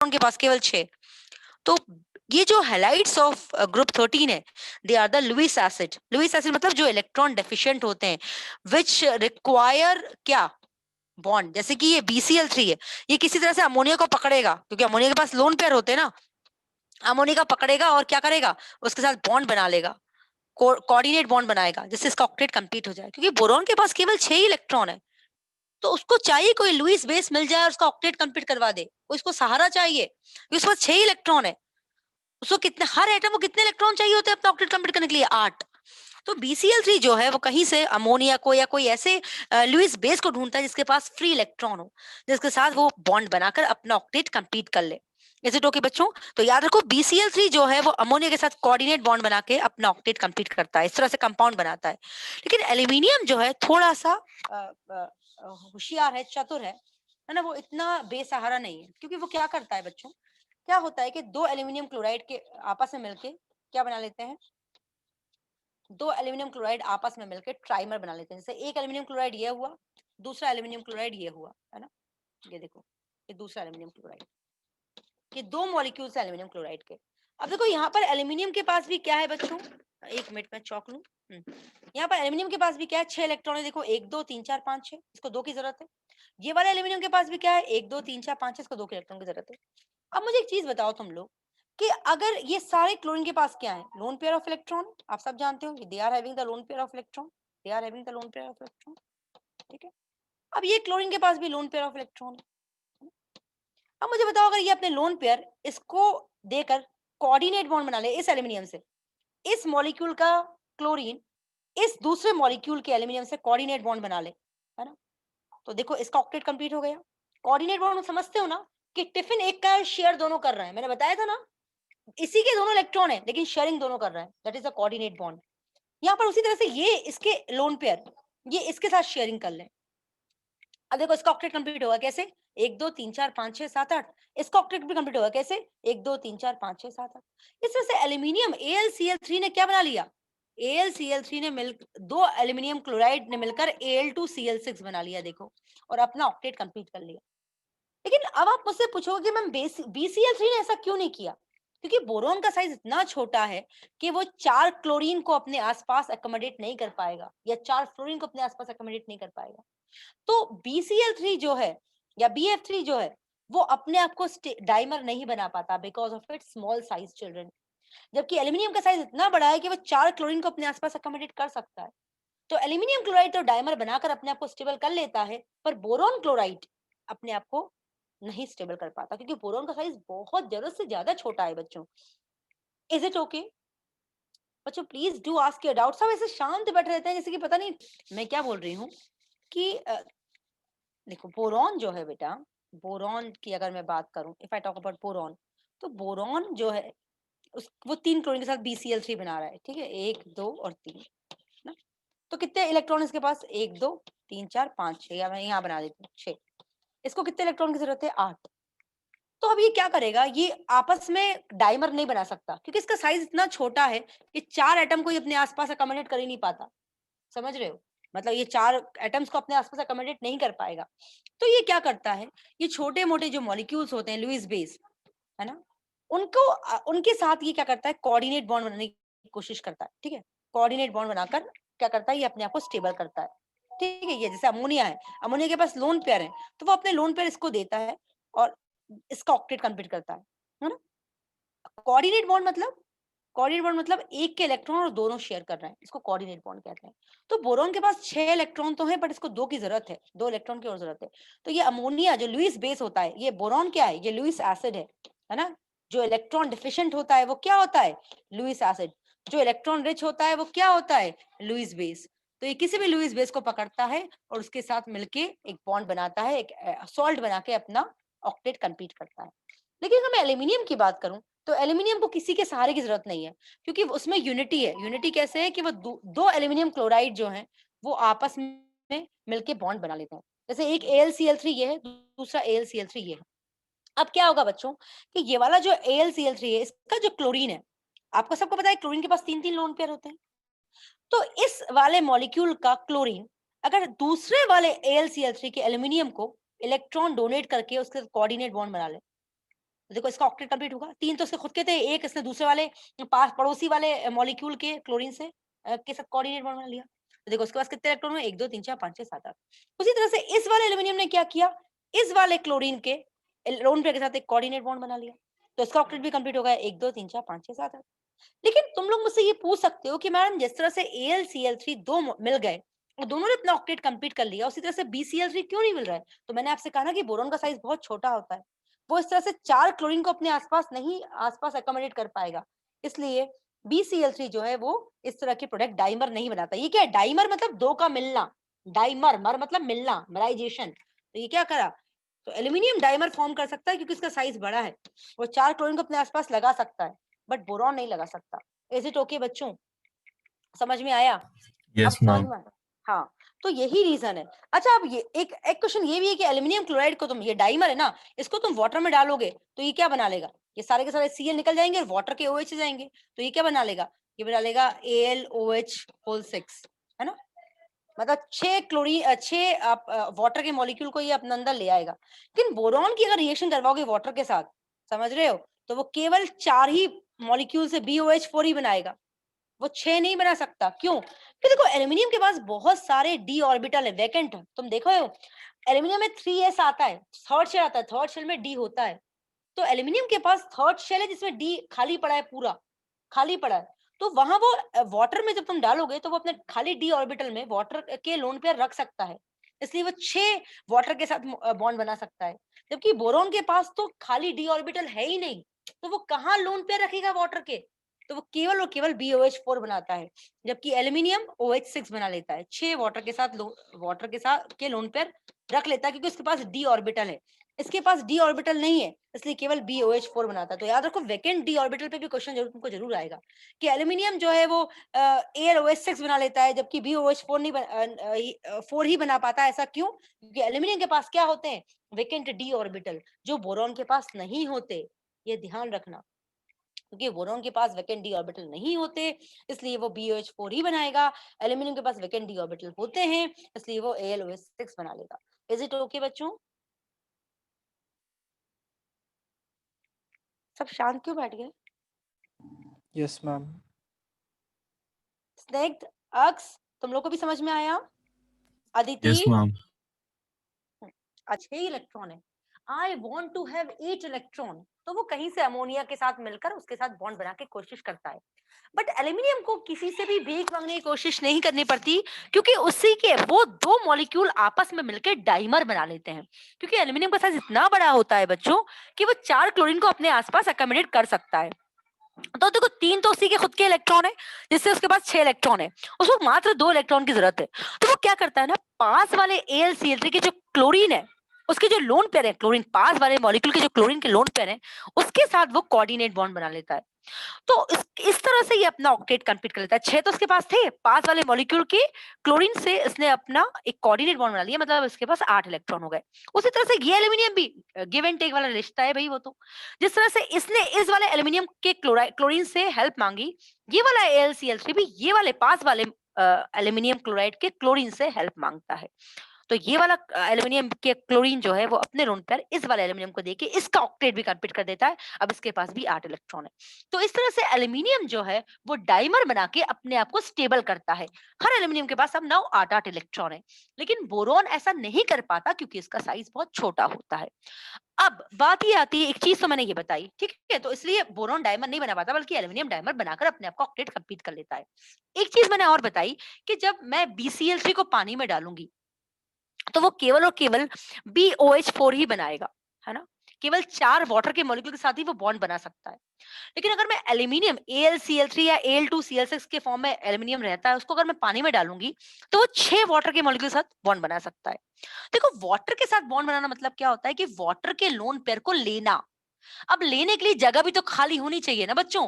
के पास केवल 6। तो ये जो हैलाइड्स ऑफ ग्रुप 13 है, they are the Lewis acid. Lewis acid मतलब जो इलेक्ट्रॉन डेफिशिएंट होते हैं, विच रिक्वायर क्या, बॉन्ड। जैसे कि ये BCl3 है, ये किसी तरह से अमोनिया को पकड़ेगा, क्योंकि अमोनिया के पास लोन पेयर होते हैं ना, अमोनिया का पकड़ेगा और क्या करेगा, उसके साथ बॉन्ड बना लेगा, कोऑर्डिनेट बॉन्ड बनाएगा, जिससे इसका ऑक्टेट कंप्लीट हो जाए। क्योंकि बोरॉन के पास केवल 6 ही इलेक्ट्रॉन है, तो उसको चाहिए कोई लुईस बेस मिल जाए और उसका ऑक्टेट कंप्लीट करवा दे, उसको सहारा चाहिए, क्योंकि उसके पास 6 इलेक्ट्रॉन है। उसको कितने, हर एटम को कितने इलेक्ट्रॉन चाहिए होते हैं अपना ऑक्टेट कंप्लीट करने के लिए? 8। तो BCl3 जो है वो कहीं से अमोनिया को या कोई ऐसे लुईस बेस को ढूंढता है जिसके पास फ्री इलेक्ट्रॉन हो, जिसके साथ वो बॉन्ड बनाकर अपना ऑक्टेट कंप्लीट कर ले। इज इट ओके बच्चों? तो याद रखो, BCl3 जो है वो अमोनिया के साथ कोऑर्डिनेट बॉन्ड बना के अपना ऑक्टेट कंप्लीट करता है, इस तरह से कंपाउंड बनाता है। लेकिन एल्यूमिनियम जो है थोड़ा सा होशियार है, चतुर है ना, वो इतना बेसहारा नहीं है। क्योंकि वो क्या करता है बच्चों, क्या होता है कि दो एल्यूमिनियम क्लोराइड के आपस में मिलके क्या बना लेते हैं, दो एल्यूमिनियम क्लोराइड आपस में मिलकर ट्राइमर बना लेते हैं। जैसे एक एल्यूमिनियम क्लोराइड ये हुआ, दूसरा एल्यूमिनियम क्लोराइड ये हुआ, है ना। ये देखो, ये दूसरा एल्यूमिनियम क्लोराइड, ये दो मॉलिक्यूल्स एल्यूमिनियम क्लोराइड के। अब देखो यहाँ पर एल्यूमिनियम के पास भी क्या है बच्चों, एक मिनट में चौक लूं। यहाँ पर एल्यूमिनियम के पास भी क्या है, 6 इलेक्ट्रॉन है। देखो 1 2 3 4 5 6, इसको 2 की जरूरत है। ये वाले एल्यूमिनियम के पास भी क्या है, 1 2 3 4 5 इसको 2 के इलेक्ट्रॉन की जरूरत है। अब मुझे एक चीज बताओ तुम लोग, कि अगर ये सारे क्लोरीन के पास क्या है, लोन पेयर ऑफ इलेक्ट्रॉन, आप सब जानते हो they are having the lone pair of electron, they are having the lone pair of electron, ठीक है। अब ये क्लोरीन के पास भी लोन पेयर ऑफ इलेक्ट्रॉन है। अब मुझे बताओ, अगर ये अपने लोन पेयर इसको देकर कोऑर्डिनेट बॉन्ड बना ले इस एल्यूमिनियम से, इस मॉलिक्यूल का क्लोरीन इस दूसरे मॉलिक्यूल के एल्यूमिनियम से कोऑर्डिनेट बॉन्ड बना ले, है ना, तो देखो इसका ऑक्टेट कंप्लीट हो गया। कोऑर्डिनेट बॉन्ड समझते हो ना, कि टिफिन एक का शेयर दोनों कर रहे हैं, मैंने बताया था ना, इसी के दोनों इलेक्ट्रॉन है लेकिन शेयरिंग दोनों कर रहे हैं, that is a coordinate bond. यहाँ पर उसी तरह से ये इसके लोन पेयर ये इसके साथ शेयरिंग कर ले। अब देखो इसका ऑक्टेट कंप्लीट होगा कैसे, 1 2 3 4 5 6 7 8, इसका ऑक्टेट भी कंप्लीट होगा कैसे, 1 2 3 4 5 6 7 8। इस तरह से एल्यूमिनियम AlCl3 ने क्या बना लिया, AlCl3 ने मिल दो एल्यूमिनियम क्लोराइड ने मिलकर Al2Cl6 बना लिया, देखो, और अपना ऑक्टेट कंप्लीट कर लिया। लेकिन अब आप मुझसे पूछोगे कि मैम BCl3 ने ऐसा क्यों नहीं किया? क्योंकि बोरोन का साइज इतना छोटा है कि वो 4 क्लोरीन को अपने आसपास अकोमोडेट नहीं कर पाएगा, या 4 फ्लोरीन को अपने आसपास अकोमोडेट नहीं कर पाएगा। तो BCl3 जो है या BF3 जो है, वो अपने आप को डाइमर नहीं बना पाता because of its small size children. जबकि एल्यूमिनियम का साइज इतना बड़ा है कि वो 4 क्लोरीन को अपने आसपास अकोमोडेट कर सकता है। तो एल्यूमिनियम क्लोराइड तो डाइमर बनाकर अपने आप को स्टेबल कर लेता है, पर बोरोन क्लोराइड अपने आप को नहीं स्टेबल कर पाता, क्योंकि बोरोन का साइज बहुत जरूरत से ज्यादा छोटा है बच्चों। इज इट ओके बच्चों? Please do ask your doubt. सब ऐसे शांत बैठे रहते हैं जैसे कि पता नहीं मैं क्या बोल रही हूँ। कि देखो बोरॉन जो है बेटा, बोरॉन की अगर मैं बात करूं, if I talk about boron, तो बोरॉन जो है वो 3 क्लोरीन के साथ BCl3 बना रहा है, ठीक है, 1 2 और 3 ना। तो कितने इलेक्ट्रॉन इसके पास, 1 2 3 4 5 6, या मैं यहाँ बना देती हूँ 6। इसको कितने इलेक्ट्रॉन की जरूरत है, 8। तो अब ये क्या करेगा, ये आपस में डाइमर नहीं बना सकता, क्योंकि इसका साइज इतना छोटा है कि 4 एटम को ये अपने आसपास अकोमोडेट कर ही नहीं पाता। समझ रहे हो, मतलब ये 4 एटम्स को अपने आसपास अकोमोडेट नहीं कर पाएगा। तो ये क्या करता है, ये छोटे मोटे जो मॉलिक्यूल्स होते हैं लुईस बेस, है ना, उनको उनके साथ ये क्या करता है, कोऑर्डिनेट बॉन्ड बनाने की कोशिश करता है, ठीक है। कोऑर्डिनेट बॉन्ड बनाकर क्या करता है, ये अपने आप को स्टेबल करता है, ठीक है। ये जैसे अमोनिया है, अमोनिया के पास लोन पेयर है, तो वो अपने लोन पेयर इसको देता है और इसका ऑक्टेट कंप्लीट करता है ना। कोऑर्डिनेट बॉन्ड मतलब, कोऑर्डिनेट बॉन्ड मतलब एक के इलेक्ट्रॉन और दोनों शेयर कर रहे हैं, इसको कोऑर्डिनेट बॉन्ड कहते हैं। तो बोरोन के पास 6 इलेक्ट्रॉन तो है, बट इसको 2 की जरूरत है, 2 इलेक्ट्रॉन की और जरूरत है। तो ये अमोनिया जो लुईस बेस होता है, ये बोरोन क्या है, ये लुईस एसिड है ना। जो इलेक्ट्रॉन डिफिशिएंट होता है वो क्या होता है, लुईस एसिड। जो इलेक्ट्रॉन रिच होता है वो क्या होता है, लुईस बेस। तो ये किसी भी लुईस बेस को पकड़ता है और उसके साथ मिलके एक बॉन्ड बनाता है, एक सॉल्ट बना के अपना ऑक्टेट कंप्लीट करता है। लेकिन अगर मैं एल्यूमिनियम की बात करूं, तो एल्यूमिनियम को किसी के सहारे की जरूरत नहीं है, क्योंकि उसमें यूनिटी है। यूनिटी कैसे है कि वो दो एल्यूमिनियम क्लोराइड जो हैं वो आपस में मिलके बॉन्ड बना लेते हैं। जैसे एक AlCl3 ये है, दूसरा AlCl3 ये है। अब क्या होगा बच्चों, कि ये वाला जो AlCl3 है, इसका जो क्लोरीन है, आपको सबको पता है क्लोरीन के पास 3 3 लोन पेयर होते हैं। तो इस वाले मॉलिक्यूल का क्लोरीन अगर दूसरे वाले AlCl3 के एल्यूमिनियम को इलेक्ट्रॉन डोनेट करके उसके कोऑर्डिनेट बॉन्ड बना ले, देखो इसका ऑक्टेट कंप्लीट होगा, 3 तो इसके खुद के थे, एक इसने दूसरे वाले पास पड़ोसी वाले मॉलिक्यूल के क्लोरीन से के साथ कोऑर्डिनेट बॉन्ड बना लिया। तो देखो उसके पास कितने इलेक्ट्रॉन हुए, 1 2 3 4 5 6 7 8। उसी तरह से इस वाले एल्यूमीनियम ने क्या किया, इस वाले क्लोरीन के लोन पेयर के साथ एक कोऑर्डिनेट बॉन्ड बना लिया। तो इसका ऑक्टेट भी कंप्लीट हो गया, 1 2 3 4 5 6 7 8। लेकिन तुम लोग मुझसे ये पूछ सकते हो कि मैडम जिस तरह से AlCl3 दो मिल गए और दोनों ने अपना ऑक्टेट कंप्लीट कर लिया, उसी तरह से BCl3 क्यों नहीं मिल रहा है? तो मैंने आपसे कहा ना कि बोरॉन का साइज बहुत छोटा होता है, वो इस तरह से 4 क्लोरीन को अपने आसपास एकोमोडेट कर पाएगा, इसलिए BCl3 जो है वो इस तरह के प्रोडक्ट डाइमर नहीं बनाता। ये क्या है, डाइमर मतलब दो का मिलना, डाइमर मर मतलब मिलना, मराइजेशन। तो ये क्या करा, तो एल्यूमिनियम डाइमर फॉर्म कर सकता है क्योंकि इसका साइज बड़ा है, वो 4 क्लोरीन को अपने आसपास लगा सकता है, बट बोरॉन नहीं लगा सकता। इज इट ओके बच्चों, समझ में आया? अब Yes, समझ ma'am. में आया? हाँ, तो यही रीजन है। अच्छा, अब ये एक एक क्वेश्चन ये भी है कि एल्यूमिनियम क्लोराइड को तुम, ये डाइमर है ना, इसको तुम वाटर में डालोगे तो ये क्या बना लेगा, ये सारे के सारे Cl निकल जाएंगे और वाटर के OH जाएंगे, तो ये क्या बना लेगा, ये बना लेगा AlOH6, है ना। मतलब 6 वाटर के मॉलिक्यूल को ये अपने अंदर ले आएगा। लेकिन बोरॉन की अगर रिएक्शन करवाओगे वाटर के साथ, समझ रहे हो, तो वो केवल 4 ही मॉलिक्यूल से BOH4 ही बनाएगा, वो 6 नहीं बना सकता। क्यों? कि देखो एल्यूमिनियम के पास बहुत सारे d ऑर्बिटल है, वैकेंट। तुम देखो एल्यूमिनियम में 3s आता है, थर्ड शेल आता है, थर्ड शेल में d होता है। तो एल्यूमिनियम के पास थर्ड शेल है जिसमें d खाली पड़ा है, पूरा खाली पड़ा है। तो वहां वो वाटर में जब तुम डालोगे तो वो अपने खाली d ऑर्बिटल में वाटर के लोन पेयर रख सकता है, इसलिए वो 6 वाटर के साथ बॉन्ड बना सकता है। जबकि बोरॉन के पास तो खाली d ऑर्बिटल है ही नहीं, तो वो कहाँ लोन पेयर रखेगा वाटर के, तो वो केवल और केवल BOH4 बनाता है। जबकि एल्यूमिनियम OH6 बना लेता है, 6 वाटर के साथ के लोन पेयर रख लेता है, क्योंकि उसके पास d ऑर्बिटल है, इसके पास d ऑर्बिटल नहीं है, इसलिए केवल BOH4 बनाता है। तो याद रखो वैकेंट d ऑर्बिटल पे भी क्वेश्चन तुमको जरूर आएगा कि एल्यूमिनियम जो है वो AlOH6 बना लेता है, जबकि BOH4 नहीं 4 ही बना पाता है। ऐसा क्यों? क्योंकि एल्यूमिनियम के पास क्या होते हैं, वैकेंट d ऑर्बिटल, जो बोरॉन के पास नहीं होते। ये ध्यान रखना, क्योंकि बोरॉन के पास वैकेंट d ऑर्बिटल नहीं होते, इसलिए वो BOH4 ही बनाएगा। एल्यूमिनियम के पास वैकेंट d ऑर्बिटल होते हैं, इसलिए वो AlOH6 बना लेगा। इज इट ओके बच्चों? सब शांत क्यों बैठ गए? Yes, ma'am. स्नेग्ध, अक्स, तुम लोग को भी समझ में आया? Aditi, Yes, ma'am. अच्छे इलेक्ट्रॉन है, I want to have 8 electron, तो वो कहीं से अमोनिया के साथ मिलकर उसके साथ बॉन्ड बना के कोशिश करता है। बट एल्यूमिनियम को किसी से भी भीख मांगने की कोशिश नहीं करनी पड़ती, क्योंकि उसी के वो दो मॉलिक्यूल आपस में मिलकर डाइमर बना लेते हैं। क्योंकि एल्यूमिनियम का साइज इतना बड़ा होता है बच्चों कि वो 4 क्लोरीन को अपने आसपास अकोमोडेट कर सकता है। तो देखो 3 तो उसी के खुद के इलेक्ट्रॉन है, जिससे उसके पास 6 इलेक्ट्रॉन है, उसको मात्र 2 इलेक्ट्रॉन की जरूरत है। तो वो क्या करता है ना, पास वाले AlCl3 के जो क्लोरीन है, उसके जो लोन पेयर है, क्लोरीन पास वाले मॉलिक्यूल के जो क्लोरीन के लोन पेयर है, उसके साथ वो कोऑर्डिनेट बॉन्ड बना लेता है। तो इस तरह से ये अपना ऑक्टेट कंप्लीट कर लेता है। 6 तो उसके पास थे, पास वाले मॉलिक्यूल के क्लोरीन से इसने अपना एक कोऑर्डिनेट बॉन्ड बना लिया, मतलब इसके पास 8 इलेक्ट्रॉन हो गए। उसी तरह से ये एल्यूमिनियम भी गिव एंड टेक वाला रिश्ता है भाई वो तो। जिस तरह से इसने इस वाले एल्यूमिनियम के क्लोरीन से हेल्प मांगी, ये वाला AlCl3 भी ये वाले पास वाले एल्यूमिनियम क्लोराइड के क्लोरीन से हेल्प मांगता है। तो ये वाला एल्यूमिनियम के क्लोरीन जो है वो अपने लोन पेयर इस वाले एल्यूमिनियम को देके इसका ऑक्टेट भी कंप्लीट कर देता है। अब इसके पास भी 8 इलेक्ट्रॉन है। तो इस तरह से एल्यूमिनियम जो है वो डाइमर बना के अपने आप को स्टेबल करता है। हर एल्यूमिनियम के पास अब नाउ 8 इलेक्ट्रॉन है। लेकिन बोरॉन ऐसा नहीं कर पाता क्योंकि इसका साइज बहुत छोटा होता है। अब बात ये आती है, एक चीज तो मैंने ये बताई, ठीक है, तो इसलिए बोरॉन डायमंड नहीं बना पाता, बल्कि एल्यूमिनियम डायमंड बनाकर अपने आप को ऑक्टेट कंप्लीट कर लेता है। एक चीज मैंने और बताई कि जब मैं BCl3 को पानी में डालूंगी तो वो केवल और केवल BOH4 ही बनाएगा, है ना। केवल 4 वाटर के मॉलिक्यूल के साथ ही वो बॉन्ड बना सकता है। लेकिन अगर मैं एल्यूमिनियम AlCl3 या Al2Cl6 के फॉर्म में एल्यूमिनियम रहता है, उसको अगर मैं पानी में डालूंगी तो वो 6 वाटर के मॉलिक्यूल के साथ बॉन्ड बना सकता है। देखो वाटर के साथ बॉन्ड बनाना मतलब क्या होता है कि वाटर के लोन पेयर को लेना। अब लेने के लिए जगह भी तो खाली होनी चाहिए ना बच्चों।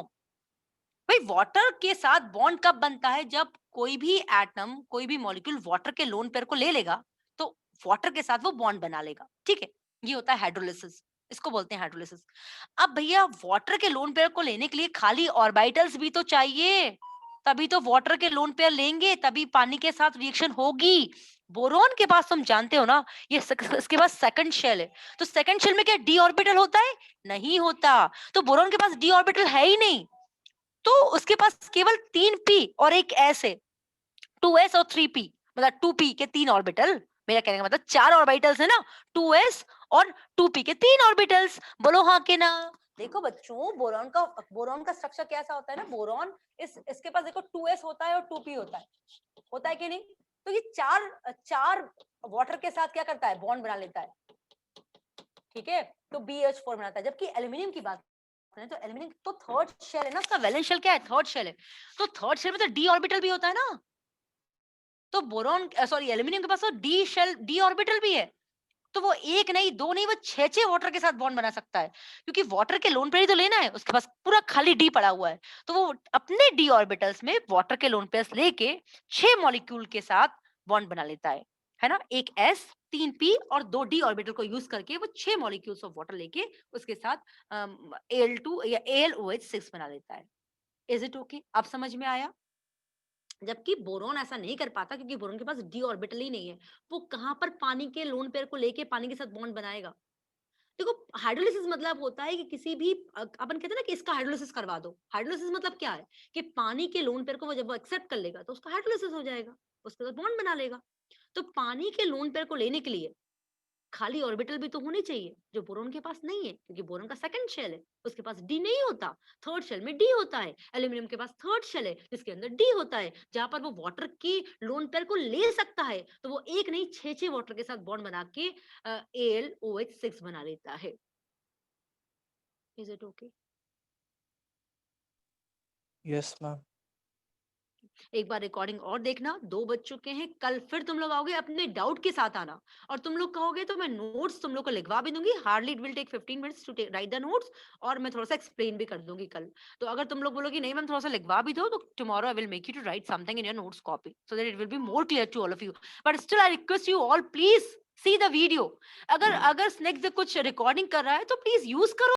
भाई वाटर के साथ बॉन्ड कब बनता है, जब कोई भी एटम, कोई भी मॉलिक्यूल वाटर के लोन पेयर को ले लेगा तो वाटर के साथ वो बॉन्ड बना लेगा, ठीक है। ये होता है हाइड्रोलिसिस, इसको बोलते हैं हाइड्रोलिसिस। अब भैया वाटर के लोन पेयर को लेने के लिए खाली ऑर्बिटल्स भी तो चाहिए, तभी तो वाटर के लोन पेयर लेंगे, तभी पानी के साथ रिएक्शन होगी। बोरॉन के पास तुम जानते हो ना, ये इसके पास सेकंड शेल है, तो सेकंड शेल में क्या डी ऑर्बिटल होता है? नहीं होता। तो बोरॉन के पास डी ऑर्बिटल है ही नहीं, तो उसके पास केवल 3p और एक s है। 2s और 3p, मतलब 2p के 3 ऑर्बिटल, मेरा कहने का मतलब 4 ऑर्बिटल्स है ना, 2s और 2p के 3 ऑर्बिटल्स। बोलो हाँ के ना? देखो बच्चों, बोरॉन का स्ट्रक्चर कैसा होता है ना, बोरॉन इसके पास देखो 2s होता है और 2p होता है कि नहीं? तो ये चार वाटर के साथ क्या करता है, बॉन्ड बना लेता है, ठीक है, तो BH4 बनाता है। जबकि एल्यूमिनियम की बात करें तो एल्यूमिनियम तो थर्ड शेल है ना, उसका वैलेंस शेल क्या है, थर्ड शेल है, तो थर्ड शेल में तो डी ऑर्बिटल भी होता है ना, तो बोरॉन सॉरी एल्यूमिनियम के पास तो डी ऑर्बिटल भी है, तो वो एक नहीं दो नहीं, वो छह वाटर के साथ बॉन्ड बना सकता है, क्योंकि वाटर के लोन पेयर ही तो लेना है, उसके पास पूरा खाली डी पड़ा हुआ है, तो वो अपने डी ऑर्बिटल्स में वाटर के लोन पेयर्स लेके 6 मॉलिक्यूल के साथ बॉन्ड बना लेता है ना, एक s 3p और 2d ऑर्बिटल को यूज करके वो 6 मॉलिक्यूल्स ऑफ वाटर लेके उसके साथ Al2 या AlOH6 बना लेता है। Is it okay? अब समझ में आया? जबकि बोरॉन ऐसा नहीं कर पाता, क्योंकि बोरॉन के पास डी ऑर्बिटल ही नहीं है, वो कहां पर पानी के लोन पेयर को लेके पानी के साथ बॉन्ड बनाएगा? देखो, हाइड्रोलिसिस मतलब होता है कि किसी भी अपन कहते हैं ना कि इसका हाइड्रोलिसिस करवा दो। हाइड्रोलिसिस मतलब क्या है कि पानी के लोन पेयर को वो जब वो एक्सेप्ट कर लेगा तो उसका हाइड्रोलिसिस हो जाएगा, उसके साथ बॉन्ड बना लेगा। तो पानी के लोन पेयर को लेने के लिए खाली ऑर्बिटल भी तो होनी चाहिए, जो बोरॉन के पास नहीं है, क्योंकि बोरॉन का सेकंड शेल है, उसके पास डी नहीं होता, थर्ड शेल में डी होता है। एल्यूमिनियम के पास थर्ड शेल है जिसके अंदर डी होता है, जहां पर वो वाटर की लोन पेयर को ले सकता है, तो वो एक नहीं छह वाटर के साथ बॉन्ड बना के AlOH6 बना लेता है। Is it okay? Yes, ma'am. एक बार रिकॉर्डिंग और देखना, 2 बज चुके हैं, कल फिर तुम लोग आओगे, अपने डाउट के साथ आना, और तुम लोग कहोगे तो मैं नोट्स तुम लोग को लिखवा भी दूंगी, hardly it will take 15 minutes to write the notes, और मैं थोड़ा सा एक्सप्लेन भी कर दूंगी कल। तो अगर तुम लोग बोलोगे नहीं मैम थोड़ा सा लिखवा भी दो, तो tomorrow I will make you to write something in your notes copy so that it will be more clear to all of you. But still I request you all, please see the video. अगर अगर snacks कुछ recording कर रहा है तो please use करो।